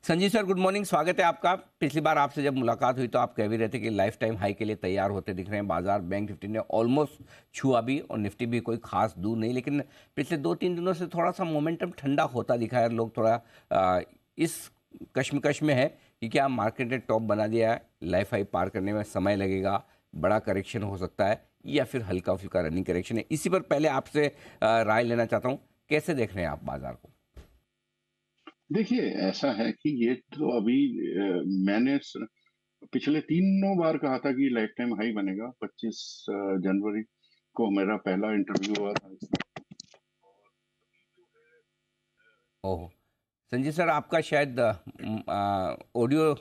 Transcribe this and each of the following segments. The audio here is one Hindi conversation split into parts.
Sanjeev sir, good morning. स्वागत है आपका। पिछली बार आपसे जब मुलाकात हुई तो आप कह भी रहे थे कि लाइफ टाइम हाई के लिए तैयार होते दिख रहे हैं बाजार। बैंक निफ्टी ने ऑलमोस्ट छुआ भी और निफ्टी भी कोई खास दूर नहीं, लेकिन पिछले 2-3 दिनों से थोड़ा सा मोमेंटम ठंडा होता दिखा है। लोग थोड़ा इस कश्मकश में है कि क्या मार्केट ने टॉप बना दिया है, लाइफ हाई पार करने में समय लगेगा, बड़ा करेक्शन हो सकता है, या फिर हल्का फुल्का रनिंग करेक्शन है। इसी पर पहले आपसे राय लेना चाहता हूँ, कैसे देख रहे हैं आप बाजार को? देखिए, ऐसा है कि ये तो अभी मैंने पिछले तीनों बार कहा था कि लाइफ टाइम हाई बनेगा। 25 जनवरी को मेरा पहला इंटरव्यू हुआ था इसमें। और अभी जो ओह, संजय सर, आपका शायद ऑडियो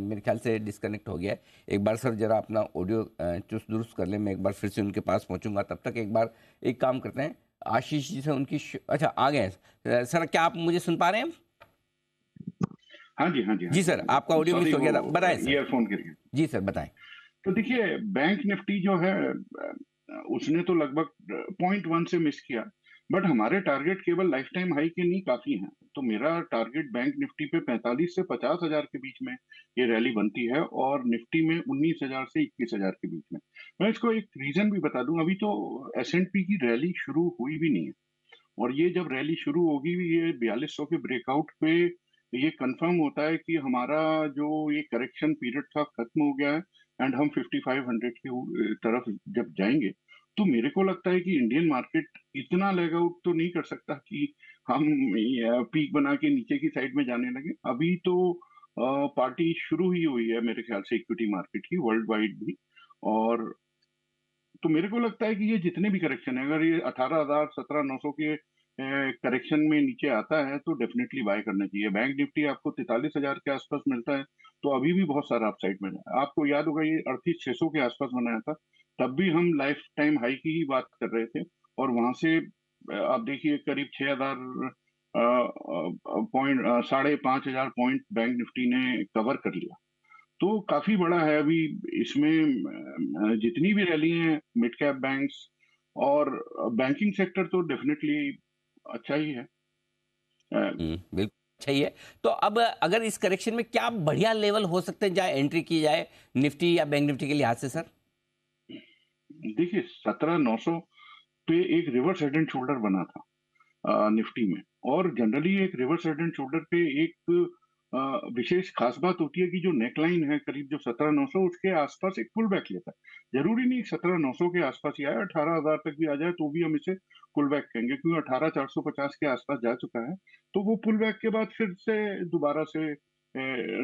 मेरे ख्याल से डिस्कनेक्ट हो गया है। एक बार सर जरा अपना ऑडियो चुस्त दुरुस्त कर लें। मैं एक बार फिर से उनके पास पहुंचूंगा। तब तक एक बार एक काम करते हैं, आशीष जी से उनकी अच्छा आ गए हैं। सर, क्या आप मुझे सुन पा रहे हैं? हाँ जी, हाँ जी, हाँ जी जी, सर, हाँ आपका जी। ऑडियो सॉरी, मिस हो वो गया था, बताएं सर। ईयरफोन गिर गया। जी सर, बताएं। तो देखिए, बैंक निफ्टी जो है उसने तो लगभग 0.1 से मिस किया। बट हमारे टारगेट केवल लाइफ टाइम हाई के नहीं काफी हैं। तो मेरा टारगेट बैंक निफ्टी पे 45 से 50 हजार के बीच में ये रैली बनती है, और निफ्टी में 19 हजार से 21 हजार के बीच में। मैं इसको एक रीजन भी बता दूं, अभी तो S&P की रैली शुरू हुई भी नहीं है। और ये जब रैली शुरू होगी, ये 4200 के ब्रेकआउट पे ये कंफर्म होता है कि हमारा जो ये करेक्शन पीरियड था खत्म हो गया है, एंड हम 5500 के तरफ जब जाएंगे, तो मेरे को लगता है कि इंडियन मार्केट इतना लेग आउट तो नहीं कर सकता कि हम पीक बना के नीचे की साइड में जाने लगे। अभी तो पार्टी शुरू ही हुई है मेरे ख्याल से इक्विटी मार्केट की, वर्ल्ड वाइड भी। और तो मेरे को लगता है कि ये जितने भी करेक्शन है, अगर ये 18,000 17,900 के करेक्शन में नीचे आता है तो डेफिनेटली बाय करना चाहिए। बैंक निफ्टी आपको 43,000 के आसपास मिलता है, तो अभी भी बहुत सारा अपसाइड में है। आपको याद होगा ये 38,600 के आसपास बनाया था, तब भी हम लाइफ टाइम हाई की ही बात कर रहे थे। और वहां से आप देखिए करीब 6,000 पॉइंट, 5,500 पॉइंट बैंक निफ्टी ने कवर कर लिया। तो काफी बड़ा है अभी इसमें। जितनी भी रैली हैं मिड कैप बैंक्स और बैंकिंग सेक्टर, तो डेफिनेटली अच्छा ही है। बिल्कुल अच्छा ही है। तो अब अगर इस करेक्शन में क्या बढ़िया लेवल हो सकते हैं जहाँ एंट्री की जाए, निफ्टी या बैंक निफ्टी के लिहाज से सर? देखिए, 17,900 पे एक रिवर्स हेड एंड शोल्डर बना था निफ्टी में। और जनरली एक रिवर्स हेड एंड शोल्डर पे एक विशेष खास बात होती है कि जो नेकलाइन है करीब जो 17,900, उसके आसपास एक पुल बैक लेता है। जरूरी नहीं 17,900 के आसपास ही आए, 18,000 तक भी आ जाए तो भी हम इसे पुल बैक कहेंगे, क्योंकि 18,450 के आसपास जा चुका है। तो वो पुल बैक के बाद फिर से दोबारा से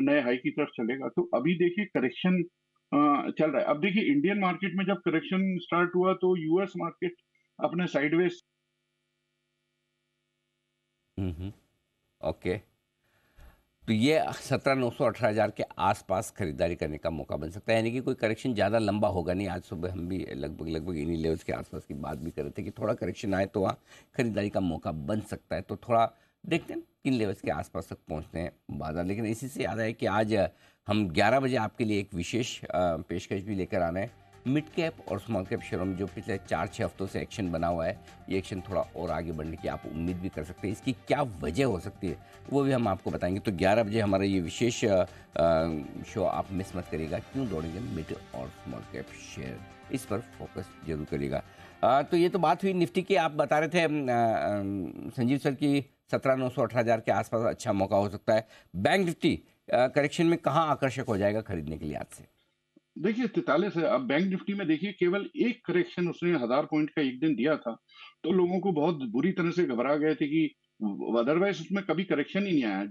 नए हाई की तरफ चलेगा। तो अभी देखिए करेक्शन चल रहा है। अब देखिए इंडियन मार्केट में जब करेक्शन स्टार्ट हुआ तो यूएस मार्केट अपने साइडवेज। हम्म। ओके। तो ये 17,900 18,000 के आसपास खरीदारी करने का मौका बन सकता है, यानी कि कोई करेक्शन ज़्यादा लंबा होगा नहीं। आज सुबह हम भी लगभग लगभग इन्हीं लेवल्स के आसपास की बात भी कर रहे थे कि थोड़ा करेक्शन आए तो वहाँ खरीदारी का मौका बन सकता है। तो थोड़ा देखते हैं किन लेवल्स के आसपास तक पहुँचते हैं बाजार। लेकिन इसी से याद है कि आज हम 11 बजे आपके लिए एक विशेष पेशकश भी लेकर आ रहे हैं। मिड कैप और स्मॉल कैप शेयरों में जो पिछले 4-6 हफ्तों से एक्शन बना हुआ है, ये एक्शन थोड़ा और आगे बढ़ने की आप उम्मीद भी कर सकते हैं। इसकी क्या वजह हो सकती है वो भी हम आपको बताएंगे। तो 11 बजे हमारा ये विशेष शो आप मिस मत करिएगा। क्यों दौड़ेंगे मिड और स्मॉल कैप शेयर, इस पर फोकस जरूर करिएगा। तो ये तो बात हुई निफ्टी की। आप बता रहे थे संजीव सर की 17,900 18,000 के आसपास अच्छा मौका हो सकता है। बैंक निफ्टी करेक्शन में कहाँ आकर्षक हो जाएगा खरीदने के लिए आज से? देखिए 43 है। अब बैंक निफ्टी में देखिए केवल एक करेक्शन उसने 1,000 पॉइंट का एक दिन दिया था, तो लोगों को बहुत बुरी तरह से घबरा गए थे कि अदरवाइज उसमें कभी करेक्शन ही नहीं आया।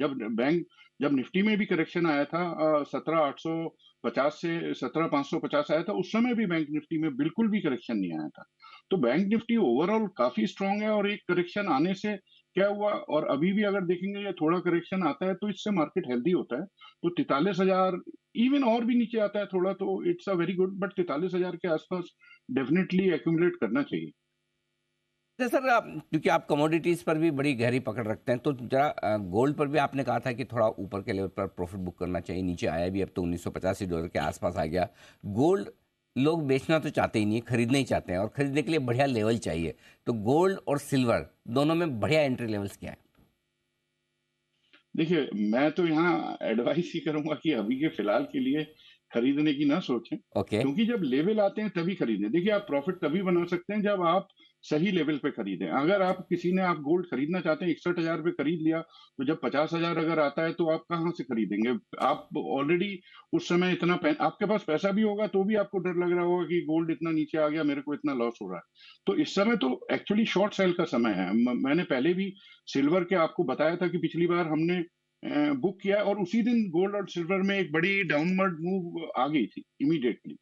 जब निफ्टी में भी करेक्शन आया था 17,850 से 17,550 आया था, उस समय भी बैंक निफ्टी में बिल्कुल भी करेक्शन नहीं आया था। तो बैंक निफ्टी ओवरऑल काफी स्ट्रांग है, और एक करेक्शन आने से क्या हुआ, और अभी भी अगर देखेंगे ये थोड़ा करेक्शन आता है तो इससे मार्केट हेल्दी होता है। तो 43,000, इवन और भी नीचे आता है थोड़ा तो it's a very good, but 43,000 के आसपास डेफिनेटली एक्यूमुलेट करना चाहिए। अच्छा सर, क्योंकि आप कमोडिटीज़ पर भी बड़ी गहरी पकड़ रखते हैं, तो जरा गोल्ड पर भी आपने कहा था कि थोड़ा ऊपर के लेवल पर प्रॉफिट बुक करना चाहिए। नीचे आया भी, अब तो $1,985 के आसपास आ गया। गोल्ड लोग बेचना तो चाहते ही नहीं, खरीदना ही चाहते हैं, और खरीदने के लिए बढ़िया लेवल चाहिए। तो गोल्ड और सिल्वर दोनों में बढ़िया एंट्री लेवल्स क्या है? देखिए, मैं तो यहाँ एडवाइस ही करूँगा कि अभी के फिलहाल के लिए खरीदने की ना सोचें, ओके। क्योंकि जब लेवल आते हैं तभी खरीदें। देखिए, आप प्रॉफ़िट तभी बना सकते हैं जब आप सही लेवल पे खरीदें। अगर आप गोल्ड खरीदना चाहते हैं, 61,000 पे खरीद लिया, तो जब 50,000 अगर आता है तो आप कहाँ से खरीदेंगे? आप ऑलरेडी उस समय इतना पै आपके पास पैसा भी होगा तो भी आपको डर लग रहा होगा कि गोल्ड इतना नीचे आ गया, मेरे को इतना लॉस हो रहा है। तो इस समय तो एक्चुअली शॉर्ट सेल का समय है। मैंने पहले भी सिल्वर के आपको बताया था कि पिछली बार हमने बुक किया और उसी दिन गोल्ड और सिल्वर में एक बड़ी डाउनवर्ड मूव आ गई थी इमीडिएटली।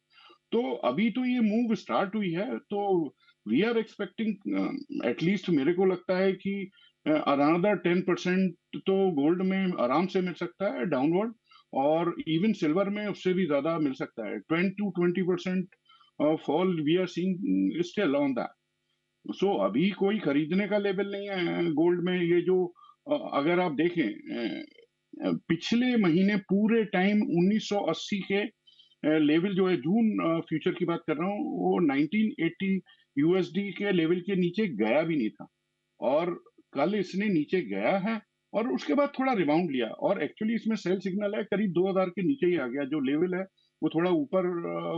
तो अभी तो ये मूव स्टार्ट हुई है, तो वी आर एक्सपेक्टिंग एटलीस्ट मेरे को लगता है कि अराउंड 10% तो गोल्ड में आराम से मिल सकता है डाउनवर्ड, और इवन सिल्वर में उससे भी ज्यादा मिल सकता है। 10 to 20% fall we are seeing still on that. So अभी कोई खरीदने का लेवल नहीं है गोल्ड में। ये जो अगर आप देखें पिछले महीने पूरे टाइम 1980 के लेवल जो है, जून फ्यूचर की बात कर रहा हूँ, वो 1980 यूएसडी के लेवल के नीचे गया भी नहीं था। और कल इसने नीचे गया है और उसके बाद थोड़ा रिबाउंड लिया, और एक्चुअली इसमें सेल सिग्नल है, करीब 2000 के नीचे ही आ गया। जो लेवल है वो थोड़ा ऊपर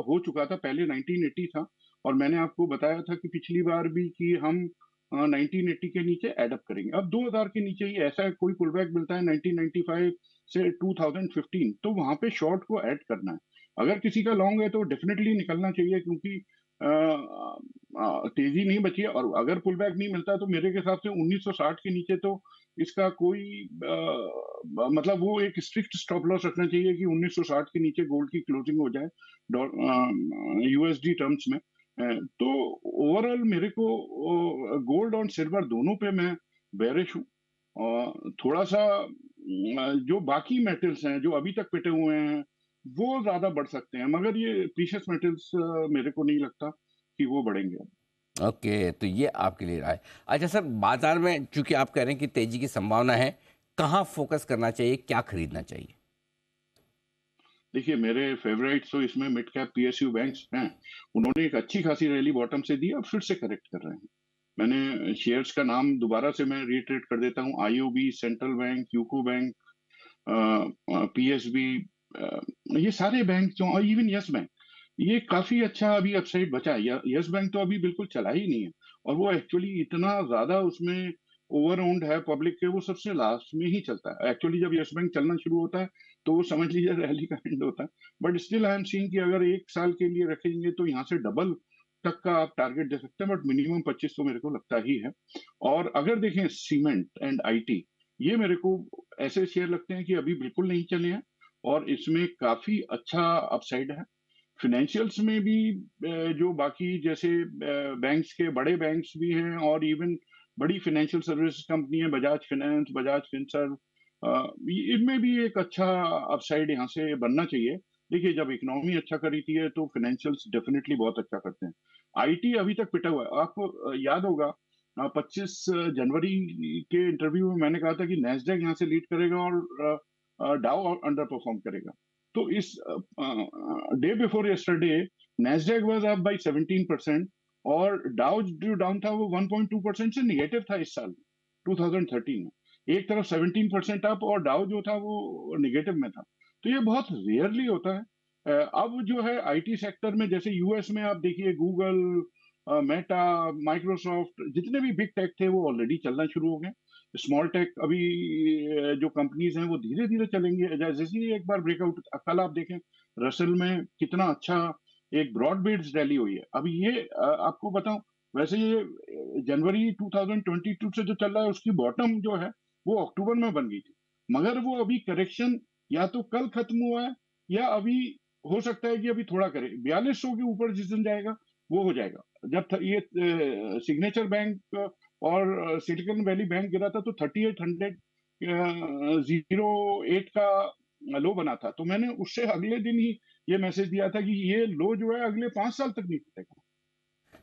हो चुका था, पहले 1980 था। और मैंने आपको बताया था कि पिछली बार भी कि हम 1980 के नीचे एडअप करेंगे। अब 2000 के नीचे ही ऐसा कोई पुल बैक मिलता है 1995 से 2015, तो वहां पे शॉर्ट को ऐड करना है। अगर किसी का लॉन्ग है तो डेफिनेटली निकलना चाहिए, क्योंकि तेजी नहीं बची है। और अगर पुल बैक नहीं मिलता है तो मेरे हिसाब से 1960 के नीचे तो इसका कोई मतलब वो एक स्ट्रिक्ट स्टॉप लॉस रखना चाहिए कि 1960 के नीचे गोल्ड की क्लोजिंग हो जाए यूएसडी टर्म्स में। तो ओवरऑल मेरे को गोल्ड और सिल्वर दोनों पे मैं बेरिश हूँ। और थोड़ा सा जो बाकी मेटल्स हैं जो अभी तक पिटे हुए हैं वो ज्यादा बढ़ सकते हैं, मगर ये प्रीशियस मेटल्स मेरे को नहीं लगता कि वो बढ़ेंगे। ओके, तो ये आपके लिए रहा है। अच्छा सर, बाजार में चूंकि आप कह रहे हैं कि तेजी की संभावना है, कहाँ फोकस करना चाहिए, क्या खरीदना चाहिए? देखिए, मेरे फेवरेट्स तो इसमें मिड कैप पीएसयू बैंक्स हैं। उन्होंने एक अच्छी खासी रैली बॉटम से दी, अब फिर से करेक्ट कर रहे हैं। मैंने शेयर्स का नाम दोबारा से मैं रिट्रेट कर देता हूँ: IOB, central bank, UCO bank, PSB, ये सारे बैंक जो, और इवन यस बैंक, ये काफी अच्छा अभी अपसाइड बचा है। यस बैंक तो अभी बिल्कुल चला ही नहीं है, और वो एक्चुअली इतना ज्यादा उसमें ओवर ओन्ड है पब्लिक के, वो सबसे लास्ट में ही चलता है। एक्चुअली जब यस बैंक चलना शुरू होता है तो वो समझ लीजिए रैली का एंड होता है। But still I am seeing कि अगर एक साल के लिए रखेंगे तो यहाँ से डबल तक का आप टारगेट दे सकते हैं, बट मिनिमम 25 तो मेरे को लगता ही है। और अगर देखें सीमेंट एंड आईटी, ये मेरे को ऐसे शेयर लगते हैं कि अभी बिल्कुल नहीं चले हैं, और इसमें काफी अच्छा अपसाइड है। फिनेंशियल्स में भी जो बाकी जैसे बैंक्स के बड़े बैंक्स भी हैं, और इवन बड़ी फाइनेंशियल सर्विस कंपनी है, बजाज फाइनेंस, बजाज फिनसर्व, इनमें भी एक अच्छा अपसाइड यहाँ से बनना चाहिए। देखिए, जब इकोनॉमी अच्छा करीती है तो फाइनेंशियल्स डेफिनेटली बहुत अच्छा करते हैं। आईटी अभी तक पिटा हुआ है। आपको याद होगा 25 जनवरी के इंटरव्यू में मैंने कहा था कि नैस्डैक यहाँ से लीड करेगा और डाउ अंडर परफॉर्म करेगा। तो इस day before yesterday Nasdaq was up by 17%, और डाउ जो डाउन था वो 1.2% से निगेटिव था इस साल 2013 में। एक तरफ 17% अप और डाउ जो था वो निगेटिव में था। तो ये बहुत रेयरली होता है। अब जो है आईटी सेक्टर में, जैसे यूएस में आप देखिए, गूगल, मेटा, माइक्रोसॉफ्ट, जितने भी बिग टेक थे वो ऑलरेडी चलना शुरू हो गए। स्मॉल टेक अभी जो कंपनीज हैं वो धीरे धीरे चलेंगे। जैसे ही एक बार ब्रेकआउट, कल आप देखें रसल में कितना अच्छा एक ब्रॉड बेस्ड रैली हुई है। अभी ये आपको बताऊं, वैसे ये जनवरी 2022 से जो चल रहा है उसकी बॉटम जो है वो अक्टूबर में बन गई थी, मगर वो अभी करेक्शन या तो कल खत्म हुआ है या अभी हो सकता है कि अभी थोड़ा करे। 4200 के ऊपर जिस दिन जाएगा वो हो जाएगा। जब ये सिग्नेचर बैंक और सिलिकॉन वैली बैंक गिरा था तो 3800 08 का लो बना था, तो मैंने उससे अगले दिन ही ये मैसेज दिया था कि ये लो जो है अगले 5 साल तक नहीं टूटेगा।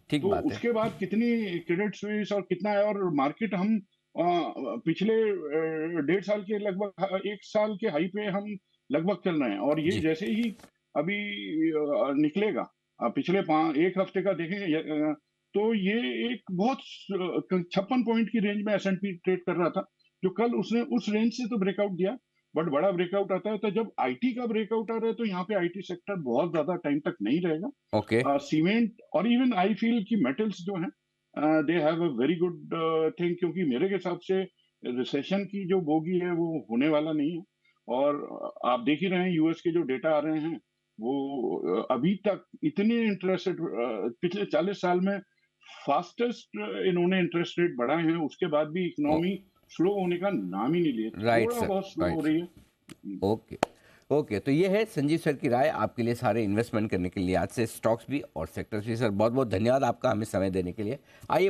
ठीक तो बात है। उसके बाद कितनी क्रेडिट स्विस और कितना है, और मार्केट हम पिछले 1.5 साल के लगभग 1 साल के हाई पे हम लगभग चल रहे हैं, और ये जी। जैसे ही अभी निकलेगा, पिछले एक हफ्ते का देखेंगे तो ये एक बहुत 56 पॉइंट की रेंज में एस एंड पी ट्रेड कर रहा था। जो कल उसने उस रेंज से तो ब्रेकआउट दिया, बट बड़ा ब्रेकआउट आता है तो जब आईटी का ब्रेकआउट आ रहा है तो यहाँ पे आईटी सेक्टर बहुत ज्यादा टाइम तक नहीं रहेगा। ओके। सीमेंट और इवन आई फील कि मेटल्स जो हैं they have a very good thing, क्योंकि मेरे हिसाब से रिसेशन की जो बोगी है वो होने वाला नहीं है। और आप देख ही रहे हैं यूएस के जो डेटा आ रहे हैं वो अभी तक इतने इंटरेस्ट रेट पिछले 40 साल में फास्टेस्ट इन्होंने इंटरेस्ट रेट बढ़ाए हैं, उसके बाद भी इकोनॉमी स्लो होने का नाम ही नहीं लिए, राइट थोड़ा सर, बहुत स्लो हो राइट। रही है। ओके। ओके, तो ये है संजीव सर की राय आपके लिए सारे इन्वेस्टमेंट करने के लिए आज से स्टॉक्स भी और सेक्टर्स भी। सर बहुत बहुत धन्यवाद आपका हमें समय देने के लिए। आइए